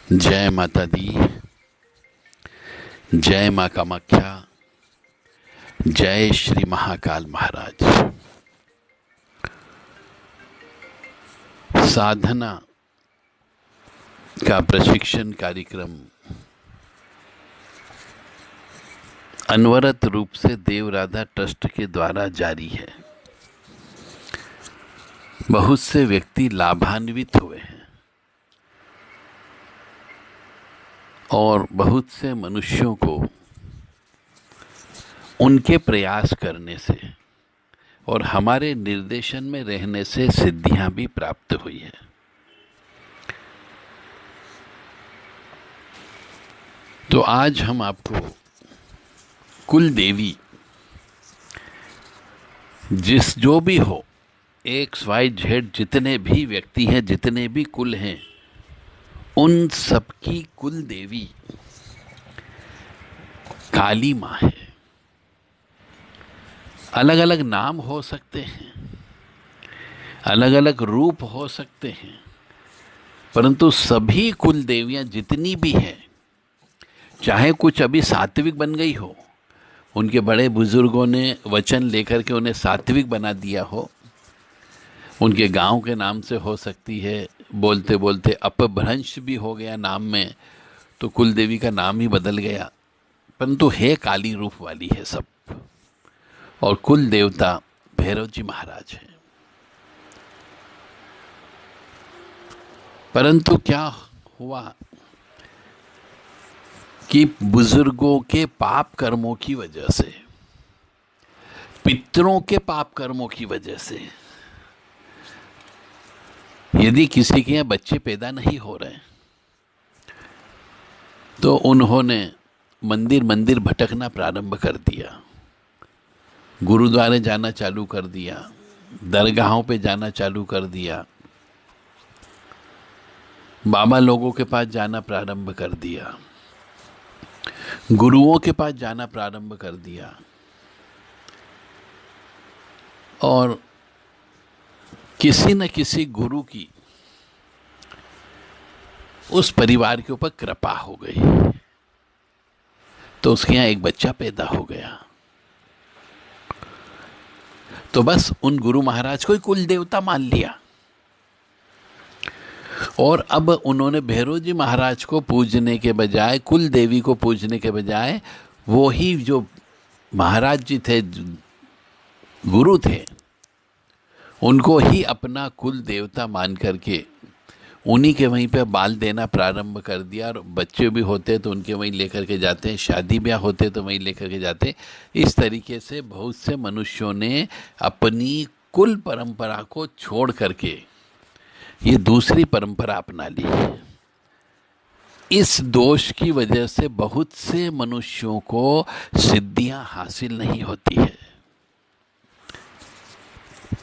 जय माता दी। जय माँ कामाख्या। जय श्री महाकाल महाराज। साधना का प्रशिक्षण कार्यक्रम अनवरत रूप से देव राधा ट्रस्ट के द्वारा जारी है। बहुत से व्यक्ति लाभान्वित हुए हैं और बहुत से मनुष्यों को उनके प्रयास करने से और हमारे निर्देशन में रहने से सिद्धियां भी प्राप्त हुई है। तो आज हम आपको कुल देवी जो भी हो, XYZ जितने भी व्यक्ति हैं, जितने भी कुल हैं, उन सबकी कुल देवी काली माँ है। अलग अलग नाम हो सकते हैं, अलग अलग रूप हो सकते हैं, परंतु सभी कुल देवियां जितनी भी हैं, चाहे कुछ अभी सात्विक बन गई हो, उनके बड़े बुजुर्गों ने वचन लेकर के उन्हें सात्विक बना दिया हो, उनके गांव के नाम से हो सकती है, बोलते बोलते अपभ्रंश भी हो गया नाम में, तो कुल देवी का नाम ही बदल गया, परंतु है काली रूप वाली है सब। और कुल देवता भैरव जी महाराज हैं। परंतु क्या हुआ कि बुजुर्गों के पाप कर्मों की वजह से, पितरों के पाप कर्मों की वजह से, यदि किसी के यहाँ बच्चे पैदा नहीं हो रहे तो उन्होंने मंदिर मंदिर भटकना प्रारंभ कर दिया, गुरुद्वारे जाना चालू कर दिया, दरगाहों पे जाना चालू कर दिया, बाबा लोगों के पास जाना प्रारंभ कर दिया, गुरुओं के पास जाना प्रारंभ कर दिया, और किसी न किसी गुरु की उस परिवार के ऊपर कृपा हो गई, तो उसके यहाँ एक बच्चा पैदा हो गया। तो बस उन गुरु महाराज को ही कुल देवता मान लिया, और अब उन्होंने भैरव जी महाराज को पूजने के बजाय, कुल देवी को पूजने के बजाय, वो ही जो महाराज जी थे, गुरु थे, उनको ही अपना कुल देवता मान करके उन्हीं के वहीं पे बाल देना प्रारंभ कर दिया। और बच्चे भी होते तो उनके वहीं लेकर के जाते हैं, शादी ब्याह होते तो वहीं लेकर के जाते। इस तरीके से बहुत से मनुष्यों ने अपनी कुल परंपरा को छोड़ करके ये दूसरी परंपरा अपना ली। इस दोष की वजह से बहुत से मनुष्यों को सिद्धियां हासिल नहीं होती है।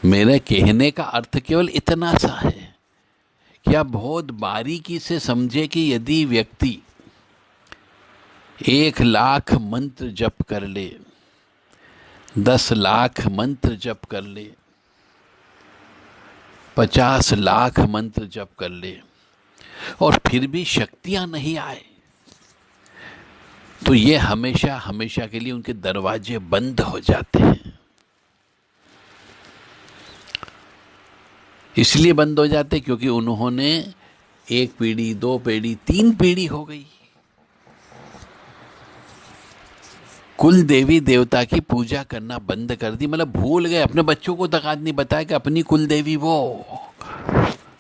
मेरे कहने का अर्थ केवल इतना सा है कि आप बहुत बारीकी से समझे कि यदि व्यक्ति 1,00,000 मंत्र जप कर ले, 10 लाख मंत्र जप कर ले, 50 लाख मंत्र जप कर ले, और फिर भी शक्तियां नहीं आए, तो ये हमेशा हमेशा के लिए उनके दरवाजे बंद हो जाते हैं। इसलिए बंद हो जाते क्योंकि उन्होंने 1 पीढ़ी, 2 पीढ़ी, 3 पीढ़ी हो गई, कुल देवी देवता की पूजा करना बंद कर दी। मतलब भूल गए, अपने बच्चों को तक आज नहीं बताया कि अपनी कुल देवी वो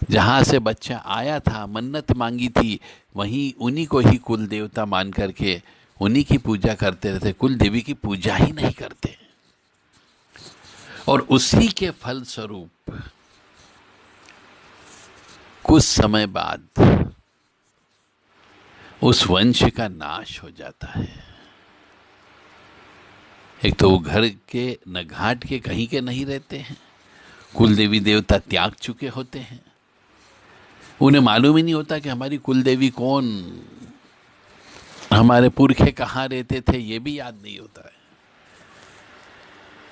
जहां से बच्चा आया था, मन्नत मांगी थी, वहीं उन्हीं को ही कुल देवता मान करके उन्हीं की पूजा करते रहते, कुल देवी की पूजा ही नहीं करते। और उसी के फल स्वरूप कुछ समय बाद उस वंश का नाश हो जाता है। एक तो वो घर के न घाट के कहीं के नहीं रहते हैं, कुल देवी देवता त्याग चुके होते हैं, उन्हें मालूम ही नहीं होता कि हमारी कुल देवी कौन, हमारे पुरखे कहाँ रहते थे, ये भी याद नहीं होता है।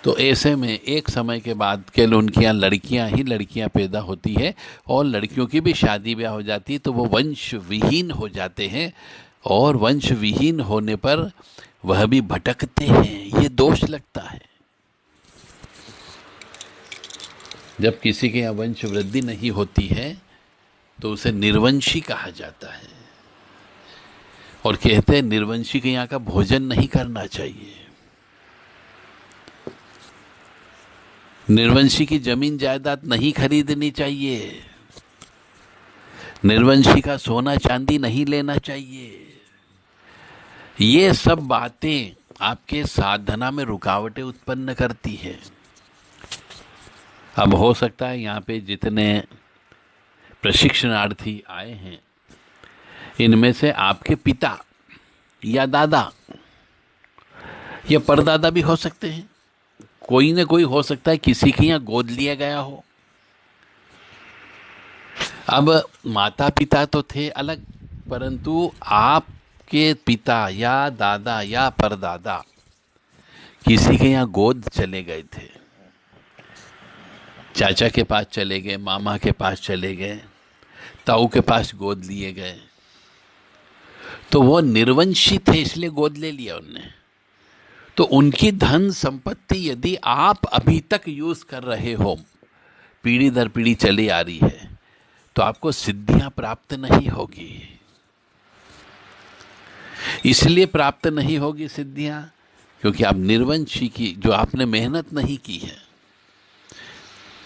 तो ऐसे में एक समय के बाद केवल उनके यहाँ लड़कियां ही लड़कियां पैदा होती है और लड़कियों की भी शादी ब्याह हो जाती है, तो वो वंश विहीन हो जाते हैं। और वंश विहीन होने पर वह भी भटकते हैं, ये दोष लगता है। जब किसी के यहाँ वंश वृद्धि नहीं होती है तो उसे निर्वंशी कहा जाता है, और कहते हैं निर्वंशी के यहाँ का भोजन नहीं करना चाहिए। निर्वंशी की जमीन जायदाद नहीं खरीदनी चाहिए, निर्वंशी का सोना चांदी नहीं लेना चाहिए। ये सब बातें आपके साधना में रुकावटें उत्पन्न करती है। अब हो सकता है यहाँ पे जितने प्रशिक्षणार्थी आए हैं, इनमें से आपके पिता या दादा या परदादा भी हो सकते हैं। कोई न कोई हो सकता है किसी के यहाँ गोद लिया गया हो। अब माता पिता तो थे अलग, परंतु आपके पिता या दादा या परदादा किसी के यहाँ गोद चले गए थे, चाचा के पास चले गए, मामा के पास चले गए, ताऊ के पास गोद लिए गए, तो वो निर्वंशी थे इसलिए गोद ले लिया उनने। तो उनकी धन संपत्ति यदि आप अभी तक यूज कर रहे हो, पीढ़ी दर पीढ़ी चली आ रही है, तो आपको सिद्धियां प्राप्त नहीं होगी। इसलिए प्राप्त नहीं होगी सिद्धियां क्योंकि आप निर्वंशी की, जो आपने मेहनत नहीं की है,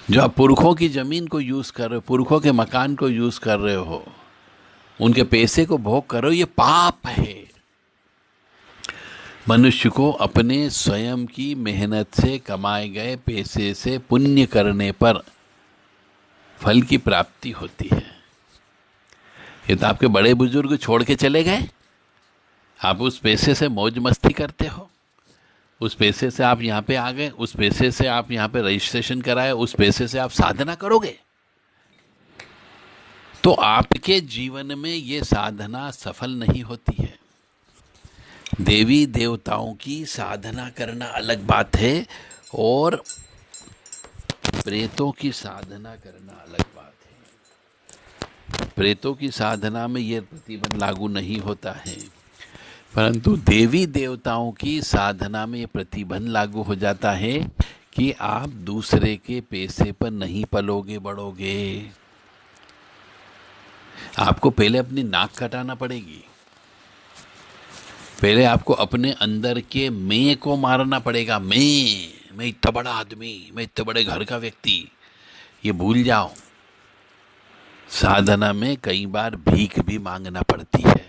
जो आप पुरखों की जमीन को यूज कर रहे हो, पुरखों के मकान को यूज कर रहे हो, उनके पैसे को भोग कर रहे हो, ये पाप है। मनुष्य को अपने स्वयं की मेहनत से कमाए गए पैसे से पुण्य करने पर फल की प्राप्ति होती है। ये तो आपके बड़े बुजुर्ग छोड़ के चले गए, आप उस पैसे से मौज मस्ती करते हो, उस पैसे से आप यहाँ पे आ गए, उस पैसे से आप यहाँ पे रजिस्ट्रेशन कराए, उस पैसे से आप साधना करोगे, तो आपके जीवन में ये साधना सफल नहीं होती है। देवी देवताओं की साधना करना अलग बात है और प्रेतों की साधना करना अलग बात है। प्रेतों की साधना में यह प्रतिबंध लागू नहीं होता है, परंतु देवी देवताओं की साधना में यह प्रतिबंध लागू हो जाता है कि आप दूसरे के पैसे पर नहीं पलोगे बढ़ोगे। आपको पहले अपनी नाक कटाना पड़ेगी, पहले आपको अपने अंदर के मैं को मारना पड़ेगा। मैं इतना बड़ा आदमी, मैं इतने बड़े घर का व्यक्ति, ये भूल जाओ। साधना में कई बार भीख भी मांगना पड़ती है।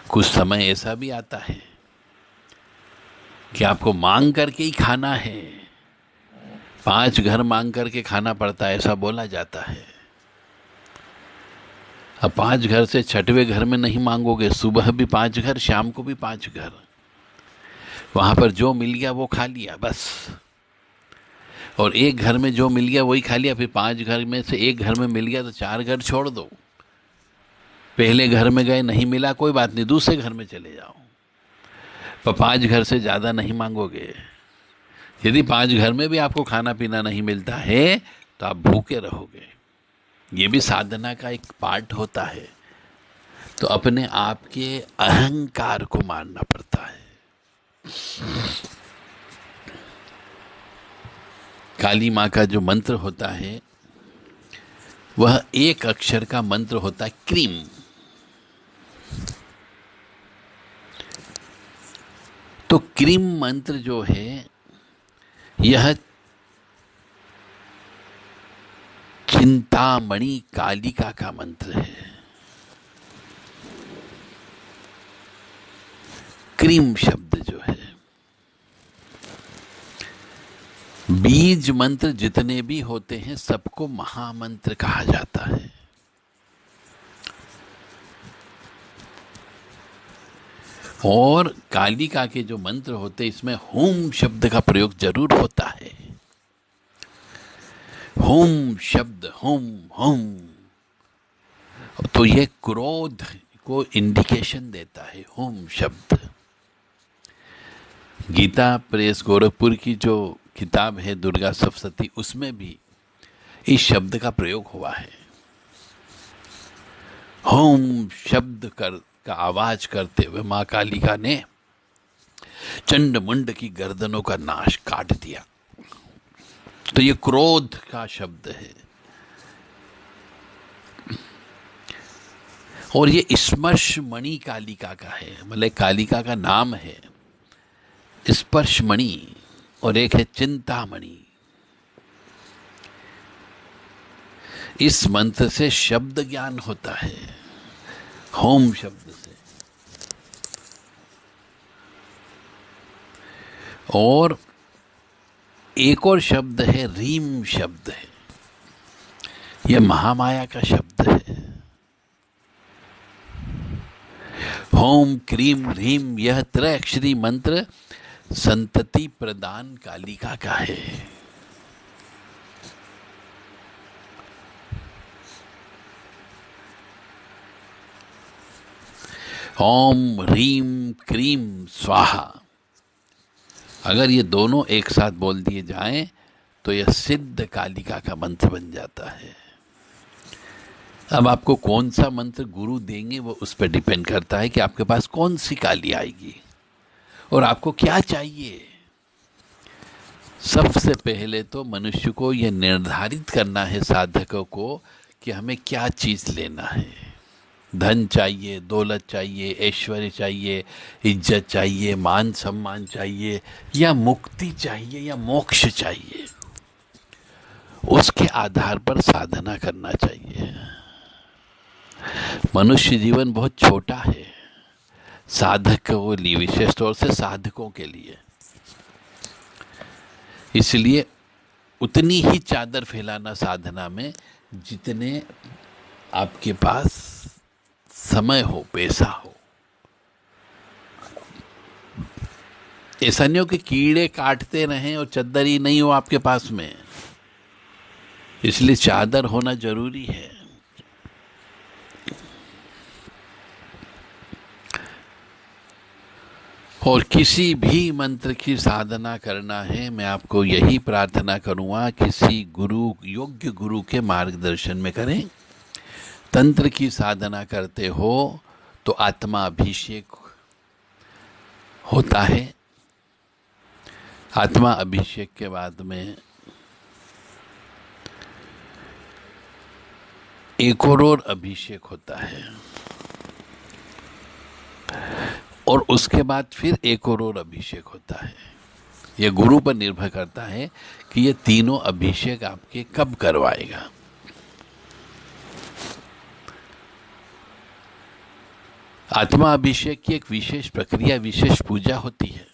कुछ समय ऐसा भी आता है कि आपको मांग करके ही खाना है, 5 घर मांग करके खाना पड़ता है, ऐसा बोला जाता है। अब 5 घर से 6वें घर में नहीं मांगोगे, सुबह भी 5 घर, शाम को भी 5 घर, वहां पर जो मिल गया वो खा लिया बस। और एक घर में जो मिल गया वही खा लिया, फिर 5 घर में से एक घर में मिल गया तो 4 घर छोड़ दो। पहले घर में गए, नहीं मिला, कोई बात नहीं, दूसरे घर में चले जाओ, पर 5 घर से ज़्यादा नहीं मांगोगे। यदि 5 घर में भी आपको खाना पीना नहीं मिलता है तो आप भूखे रहोगे। ये भी साधना का एक पार्ट होता है। तो अपने आप के अहंकार को मारना पड़ता है। काली माँ का जो मंत्र होता है वह एक अक्षर का मंत्र होता है, क्रीम। तो क्रीम मंत्र जो है यह चिंतामणि कालिका का मंत्र है। क्रीम शब्द जो है, बीज मंत्र जितने भी होते हैं सबको महामंत्र कहा जाता है। और कालिका के जो मंत्र होते हैं इसमें होम शब्द का प्रयोग जरूर होता है। होम शब्द, होम होम, तो ये क्रोध को इंडिकेशन देता है। होम शब्द गीता प्रेस गोरखपुर की जो किताब है दुर्गा सप्तशती, उसमें भी इस शब्द का प्रयोग हुआ है। होम शब्द का आवाज करते हुए मां कालिका ने चंड मुंड की गर्दनों का नाश काट दिया। तो ये क्रोध का शब्द है। और ये स्पर्श मणि कालिका का है, मतलब कालिका का नाम है स्पर्श मणि, और एक है चिंतामणि। इस मंत्र से शब्द ज्ञान होता है, होम शब्द से। और एक और शब्द है रीम शब्द है, यह महामाया का शब्द है। होम क्रीम रीम, यह त्रैअक्षरी मंत्र संतति प्रदान कालिका का है। ओम रीम क्रीम स्वाहा, अगर ये दोनों एक साथ बोल दिए जाएं तो यह सिद्ध कालिका का मंत्र बन जाता है। अब आपको कौन सा मंत्र गुरु देंगे वो उस पर डिपेंड करता है कि आपके पास कौन सी काली आएगी और आपको क्या चाहिए। सबसे पहले तो मनुष्य को यह निर्धारित करना है, साधकों को, कि हमें क्या चीज लेना है। धन चाहिए, दौलत चाहिए, ऐश्वर्य चाहिए, इज्जत चाहिए, मान सम्मान चाहिए, या मुक्ति चाहिए, या मोक्ष चाहिए। उसके आधार पर साधना करना चाहिए। मनुष्य जीवन बहुत छोटा है साधक के लिए, विशेष तौर से साधकों के लिए। इसलिए उतनी ही चादर फैलाना साधना में जितने आपके पास समय हो, पैसा हो। ऐसा नहीं हो कि कीड़े काटते रहें और चद्दर ही नहीं हो आपके पास में। इसलिए चादर होना जरूरी है। और किसी भी मंत्र की साधना करना है, मैं आपको यही प्रार्थना करूंगा, किसी गुरु, योग्य गुरु के मार्गदर्शन में करें। तंत्र की साधना करते हो तो आत्मा अभिषेक होता है। आत्मा अभिषेक के बाद में एक और अभिषेक होता है, और उसके बाद फिर एक और अभिषेक होता है। यह गुरु पर निर्भर करता है कि ये तीनों अभिषेक आपके कब करवाएगा। आत्मा अभिषेक की एक विशेष प्रक्रिया, विशेष पूजा होती है,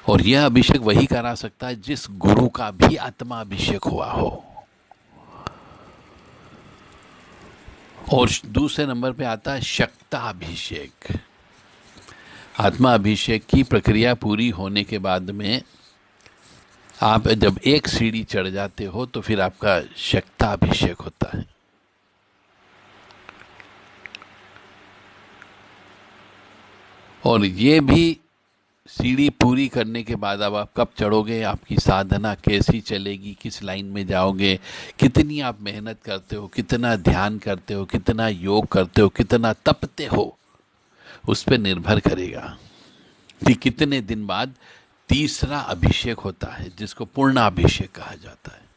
और यह अभिषेक वही करा सकता है जिस गुरु का भी आत्मा अभिषेक हुआ हो। और दूसरे नंबर पे आता है शक्ता अभिषेक। आत्मा अभिषेक की प्रक्रिया पूरी होने के बाद में आप जब एक सीढ़ी चढ़ जाते हो तो फिर आपका शक्ता अभिषेक होता है। और ये भी सीढ़ी पूरी करने के बाद अब आप कब चढ़ोगे, आपकी साधना कैसी चलेगी, किस लाइन में जाओगे, कितनी आप मेहनत करते हो, कितना ध्यान करते हो, कितना योग करते हो, कितना तपते हो, उस पर निर्भर करेगा कि कितने दिन बाद तीसरा अभिषेक होता है, जिसको पूर्णाभिषेक कहा जाता है।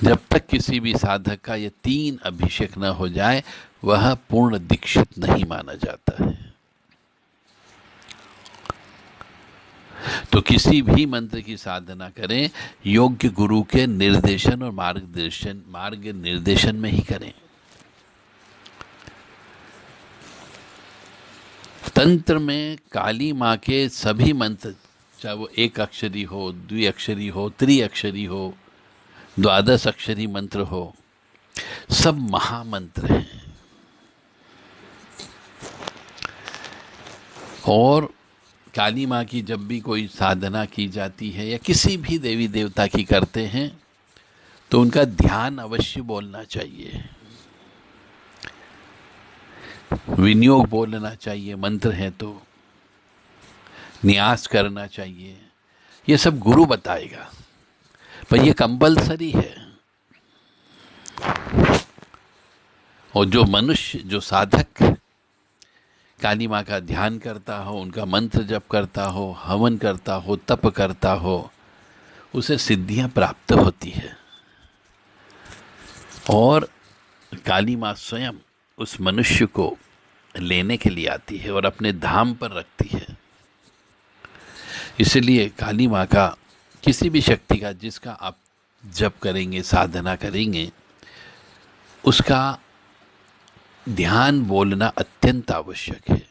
जब तक किसी भी साधक का ये 3 अभिषेक न हो जाए वह पूर्ण दीक्षित नहीं माना जाता है। तो किसी भी मंत्र की साधना करें, योग्य गुरु के निर्देशन और मार्ग निर्देशन में ही करें। तंत्र में काली माँ के सभी मंत्र, चाहे वो एक अक्षरी हो, द्विअक्षरी हो, त्रिअक्षरी हो, द्वादश अक्षरी मंत्र हो, सब महामंत्र हैं। और काली माँ की जब भी कोई साधना की जाती है या किसी भी देवी देवता की करते हैं तो उनका ध्यान अवश्य बोलना चाहिए। विनियोग बोलना चाहिए, मंत्र है तो न्यास करना चाहिए, ये सब गुरु बताएगा, पर ये कंपल्सरी है। और जो मनुष्य, जो साधक काली माँ का ध्यान करता हो, उनका मंत्र जप करता हो, हवन करता हो, तप करता हो, उसे सिद्धियां प्राप्त होती है। और काली माँ स्वयं उस मनुष्य को लेने के लिए आती है और अपने धाम पर रखती है। इसलिए काली माँ का, किसी भी शक्ति का जिसका आप जप करेंगे, साधना करेंगे, उसका ध्यान बोलना अत्यंत आवश्यक है।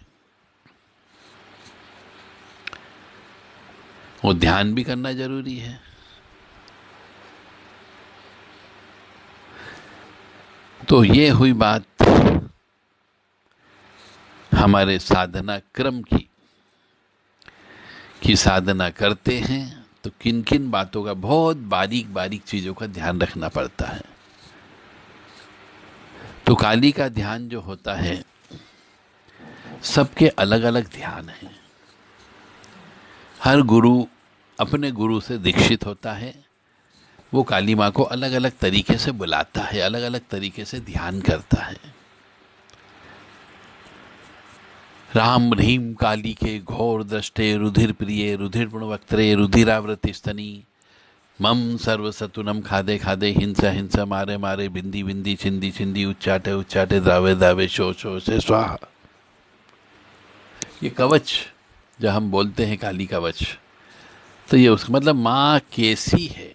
वो ध्यान भी करना जरूरी है। तो ये हुई बात हमारे साधना क्रम की, कि साधना करते हैं तो किन किन बातों का, बहुत बारीक बारीक चीजों का ध्यान रखना पड़ता है। तो काली का ध्यान जो होता है, सबके अलग अलग ध्यान हैं। हर गुरु अपने गुरु से दीक्षित होता है, वो काली माँ को अलग अलग तरीके से बुलाता है, अलग अलग तरीके से ध्यान करता है। राम ह्रीम काली के घोर दृष्टे, रुधिर प्रिय रुधिर पुणवक्त्रे, रुधिरावृति स्तनी, मम सर्वसतुनम खादे खादे, हिंसा हिंसा मारे मारे, बिंदी बिंदी छिंदी छिंदी, उच्चाटे उच्चाटे, द्रावे द्रावे, शो शो से स्वाहा। ये कवच जब हम बोलते हैं काली कवच, तो ये उसका मतलब माँ कैसी है,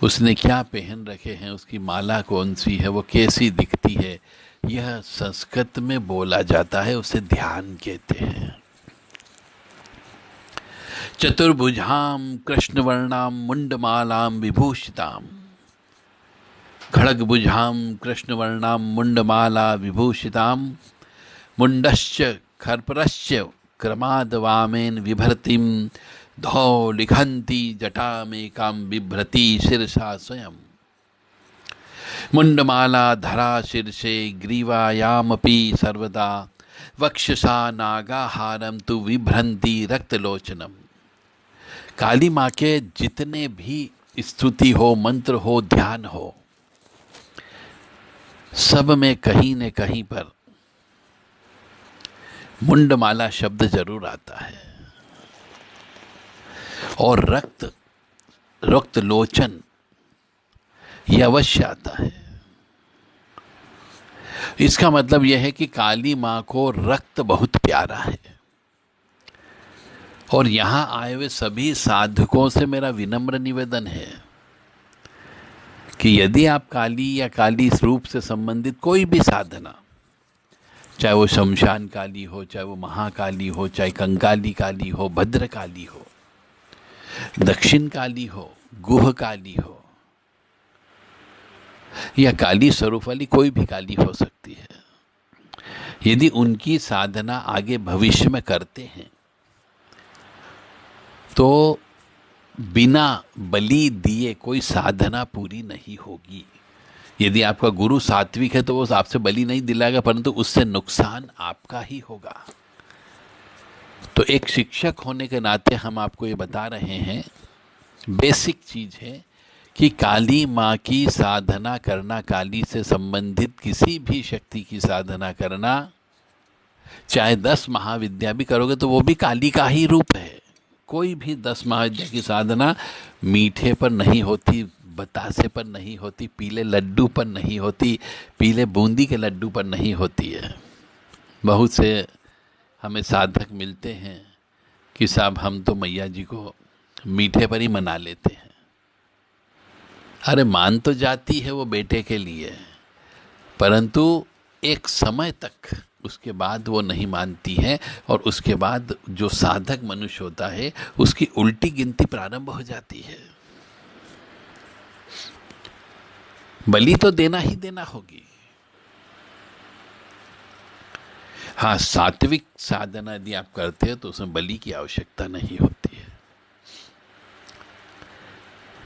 उसने क्या पहन रखे हैं, उसकी माला कौन सी है, वो कैसी दिखती है, यह संस्कृत में बोला जाता है, उसे ध्यान कहते हैं। चतुर्भुजाम कृष्णवर्णाम मुंडमालाम विभूषिताम, खड़गभुजाम कृष्णवर्णाम मुंडमाला विभूषिताम, मुंडश्च खर्परश्च क्रमाद वामेन विभरतिम, धौ लिखन्ति जटामेकाम बिभ्रति शिरसा स्वयं, मुंडमाला धरा शीर्षे ग्रीवायामपि सर्वदा, वक्षसा नागाहारम तु विभ्रंति रक्तलोचनम। काली माँ के जितने भी स्तुति हो, मंत्र हो, ध्यान हो, सब में कहीं न कहीं पर मुंडमाला शब्द जरूर आता है। और रक्त लोचन ये अवश्य आता है। इसका मतलब यह है कि काली माँ को रक्त बहुत प्यारा है। और यहां आए हुए सभी साधकों से मेरा विनम्र निवेदन है कि यदि आप काली या काली रूप से संबंधित कोई भी साधना, चाहे वो शमशान काली हो, चाहे वो महाकाली हो, चाहे कंकाली काली हो, भद्रकाली हो, दक्षिण काली हो, गुह काली हो, या काली स्वरूप वाली कोई भी काली हो सकती है, यदि उनकी साधना आगे भविष्य में करते हैं तो बिना बलि दिए कोई साधना पूरी नहीं होगी। यदि आपका गुरु सात्विक है तो वो आपसे बलि नहीं दिलाएगा, परंतु उससे नुकसान आपका ही होगा। तो एक शिक्षक होने के नाते हम आपको ये बता रहे हैं, बेसिक चीज है कि काली माँ की साधना करना, काली से संबंधित किसी भी शक्ति की साधना करना, चाहे 10 महाविद्या भी करोगे तो वो भी काली का ही रूप है। कोई भी 10 महाविद्या की साधना मीठे पर नहीं होती, बतासे पर नहीं होती, पीले लड्डू पर नहीं होती, पीले बूंदी के लड्डू पर नहीं होती है। बहुत से हमें साधक मिलते हैं कि साहब हम तो मैया जी को मीठे पर ही मना लेते हैं। अरे मान तो जाती है वो बेटे के लिए, परंतु एक समय तक, उसके बाद वो नहीं मानती है, और उसके बाद जो साधक मनुष्य होता है उसकी उल्टी गिनती प्रारंभ हो जाती है। बलि तो देना ही देना होगी। हाँ, सात्विक साधना यदि आप करते हैं तो उसमें बलि की आवश्यकता नहीं होती है।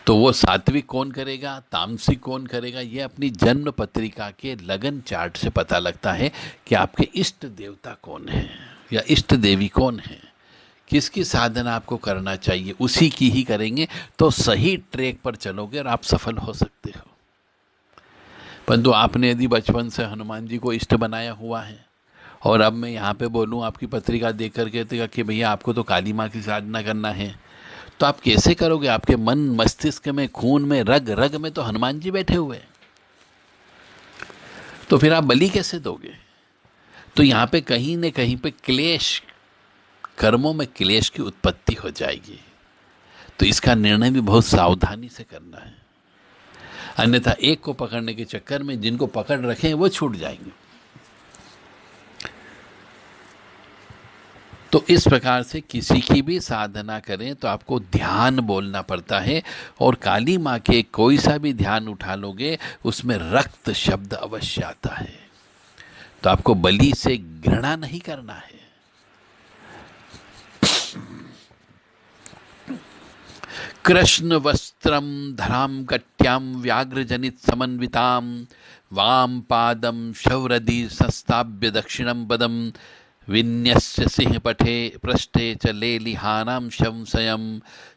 तो वो सात्विक कौन करेगा, तामसिक कौन करेगा, ये अपनी जन्म पत्रिका के लगन चार्ट से पता लगता है कि आपके इष्ट देवता कौन है या इष्ट देवी कौन है, किसकी साधना आपको करना चाहिए, उसी की ही करेंगे तो सही ट्रैक पर चलोगे और आप सफल हो सकते हो। परंतु आपने यदि बचपन से हनुमान जी को इष्ट बनाया हुआ है और अब मैं यहाँ पे बोलूँ आपकी पत्रिका देख करके तो कि भैया आपको तो काली माँ की साधना करना है, तो आप कैसे करोगे? आपके मन मस्तिष्क में, खून में, रग रग में तो हनुमान जी बैठे हुए हैं, तो फिर आप बलि कैसे दोगे? तो यहाँ पे कहीं न कहीं पे क्लेश, कर्मों में क्लेश की उत्पत्ति हो जाएगी। तो इसका निर्णय भी बहुत सावधानी से करना है, अन्यथा एक को पकड़ने के चक्कर में जिनको पकड़ रखे हैं वो छूट जाएंगे। तो इस प्रकार से किसी की भी साधना करें तो आपको ध्यान बोलना पड़ता है, और काली माँ के कोई सा भी ध्यान उठा लोगे उसमें रक्त शब्द अवश्य आता है। तो आपको बलि से घृणा नहीं करना है। कृष्ण वस्त्रम धराम कट्याम व्याघ्र जनित समन्विताम वाम पादम शौरदी संस्थाप्य दक्षिणम पदम विन्यस्य सिंह पठे पृष्ठे च लेलिहानां संशयं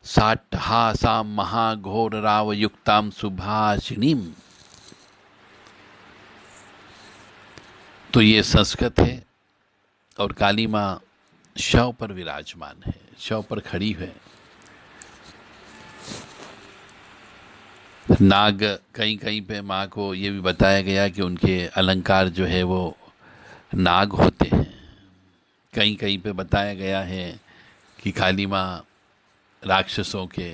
साट्टहासां महाघोर राव युक्तां सुभाषिणीम। तो ये संस्कृत है और काली माँ शव पर विराजमान है, शव पर खड़ी है। नाग, कहीं कहीं पे माँ को ये भी बताया गया कि उनके अलंकार जो है वो नाग होते हैं। कहीं कहीं पे बताया गया है कि काली माँ राक्षसों के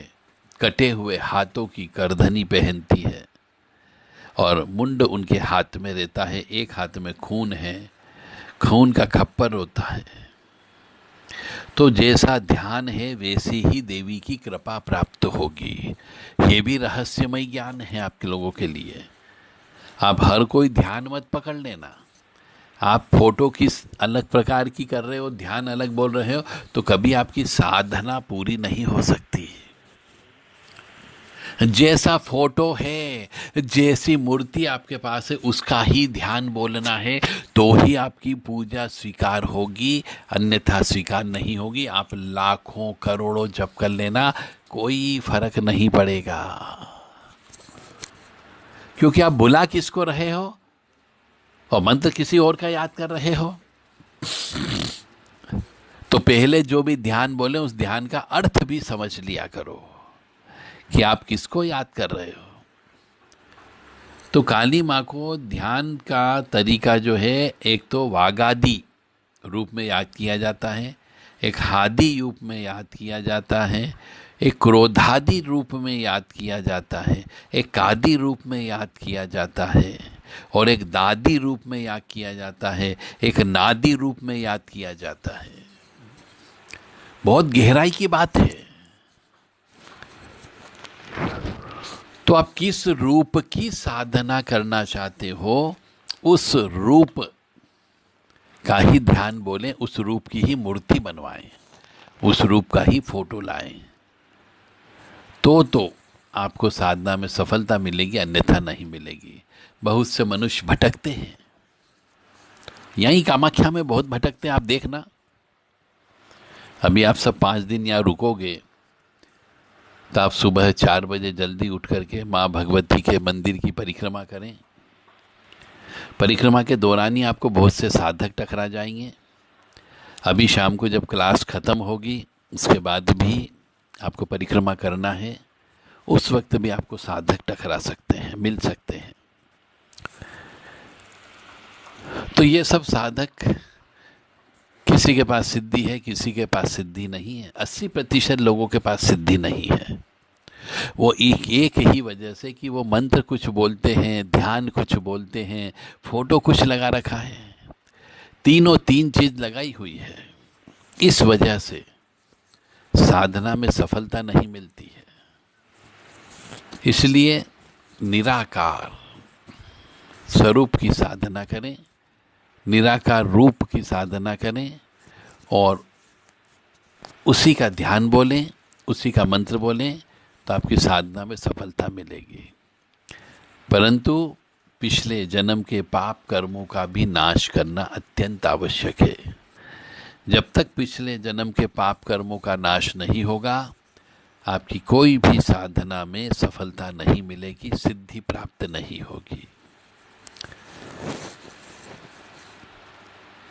कटे हुए हाथों की करधनी पहनती है और मुंड उनके हाथ में रहता है, एक हाथ में खून है, खून का खप्पर होता है। तो जैसा ध्यान है वैसी ही देवी की कृपा प्राप्त होगी। ये भी रहस्यमय ज्ञान है आपके लोगों के लिए। आप हर कोई ध्यान मत पकड़ लेना। आप फोटो किस अलग प्रकार की कर रहे हो, ध्यान अलग बोल रहे हो, तो कभी आपकी साधना पूरी नहीं हो सकती। जैसा फोटो है, जैसी मूर्ति आपके पास है, उसका ही ध्यान बोलना है, तो ही आपकी पूजा स्वीकार होगी, अन्यथा स्वीकार नहीं होगी। आप लाखों करोड़ों जप कर लेना, कोई फर्क नहीं पड़ेगा, क्योंकि आप बुला किसको रहे हो और मंत्र किसी और का याद कर रहे हो। तो पहले जो भी ध्यान बोले उस ध्यान का अर्थ भी समझ लिया करो कि आप किसको याद कर रहे हो। तो काली माँ को ध्यान का तरीका जो है, एक तो वागादि रूप में याद किया जाता है, एक हादि रूप में याद किया जाता है, एक क्रोधादि रूप में याद किया जाता है, एक कादि रूप में याद किया जाता है, और एक दादी रूप में याद किया जाता है, एक नादी रूप में याद किया जाता है। बहुत गहराई की बात है। तो आप किस रूप की साधना करना चाहते हो, उस रूप का ही ध्यान बोलें, उस रूप की ही मूर्ति बनवाएं, उस रूप का ही फोटो लाएं, तो आपको साधना में सफलता मिलेगी, अन्यथा नहीं मिलेगी। बहुत से मनुष्य भटकते हैं, यहीं कामाख्या में बहुत भटकते हैं। आप देखना, अभी आप सब 5 दिन यहाँ रुकोगे तो आप सुबह 4 बजे जल्दी उठ करके माँ भगवती के मंदिर की परिक्रमा करें। परिक्रमा के दौरान ही आपको बहुत से साधक टकरा जाएंगे। अभी शाम को जब क्लास ख़त्म होगी उसके बाद भी आपको परिक्रमा करना है, उस वक्त भी आपको साधक टकरा सकते हैं, मिल सकते हैं। तो ये सब साधक, किसी के पास सिद्धि है, किसी के पास सिद्धि नहीं है। 80% लोगों के पास सिद्धि नहीं है। वो एक ही वजह से कि वो मंत्र कुछ बोलते हैं, ध्यान कुछ बोलते हैं, फोटो कुछ लगा रखा है, तीनों तीन चीज लगाई हुई है। इस वजह से साधना में सफलता नहीं मिलती है। इसलिए निराकार स्वरूप की साधना करें, निराकार रूप की साधना करें और उसी का ध्यान बोलें, उसी का मंत्र बोलें, तो आपकी साधना में सफलता मिलेगी। परंतु पिछले जन्म के पाप कर्मों का भी नाश करना अत्यंत आवश्यक है। जब तक पिछले जन्म के पाप कर्मों का नाश नहीं होगा, आपकी कोई भी साधना में सफलता नहीं मिलेगी, सिद्धि प्राप्त नहीं होगी।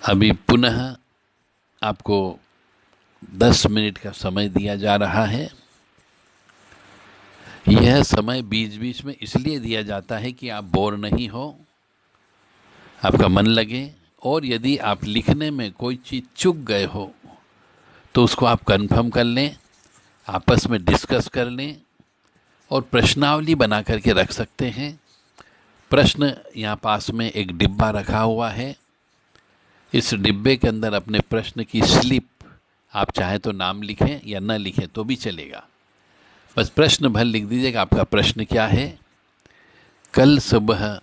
अभी पुनः आपको 10 मिनट का समय दिया जा रहा है। यह समय बीच बीच में इसलिए दिया जाता है कि आप बोर नहीं हो, आपका मन लगे, और यदि आप लिखने में कोई चीज़ चूक गए हो तो उसको आप कंफर्म कर लें, आपस में डिस्कस कर लें और प्रश्नावली बना करके रख सकते हैं। प्रश्न यहाँ पास में एक डिब्बा रखा हुआ है, इस डिब्बे के अंदर अपने प्रश्न की स्लिप, आप चाहे तो नाम लिखें या न लिखें तो भी चलेगा, बस प्रश्न भर लिख दीजिएगा आपका प्रश्न क्या है। कल सुबह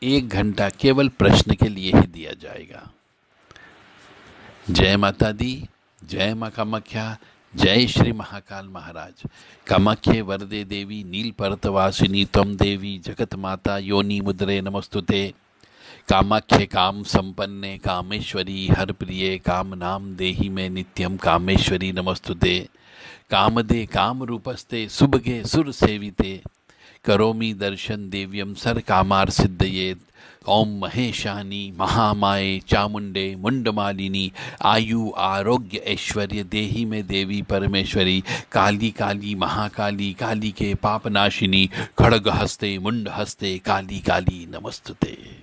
1 घंटा केवल प्रश्न के लिए ही दिया जाएगा। जय माता दी, जय माँ कामाख्या, जय श्री महाकाल महाराज। कामाख्ये वरदे देवी नीलपर्तवासिनी त्वं देवी जगत माता योनि मुद्रे नमस्तुते। कामाख्ये काम संपन्ने कामेश्वरी हर प्रिये काम नाम देहि में नित्यम कामेश्वरी नमस्तुते। कामदे काम रूपस्ते सुभगे सुर सेविते करोमि दर्शन देव्यम सर कामार सिद्धयेत। ओम महेशानी महामाये चामुंडे मुंडमालिनी आयु आरोग्य ऐश्वर्य देहि में देवी परमेश्वरी। काली काली महाकाली काली के पापनाशिनी खड़ग हस्ते मुंड हस्ते काली काली नमस्तुते।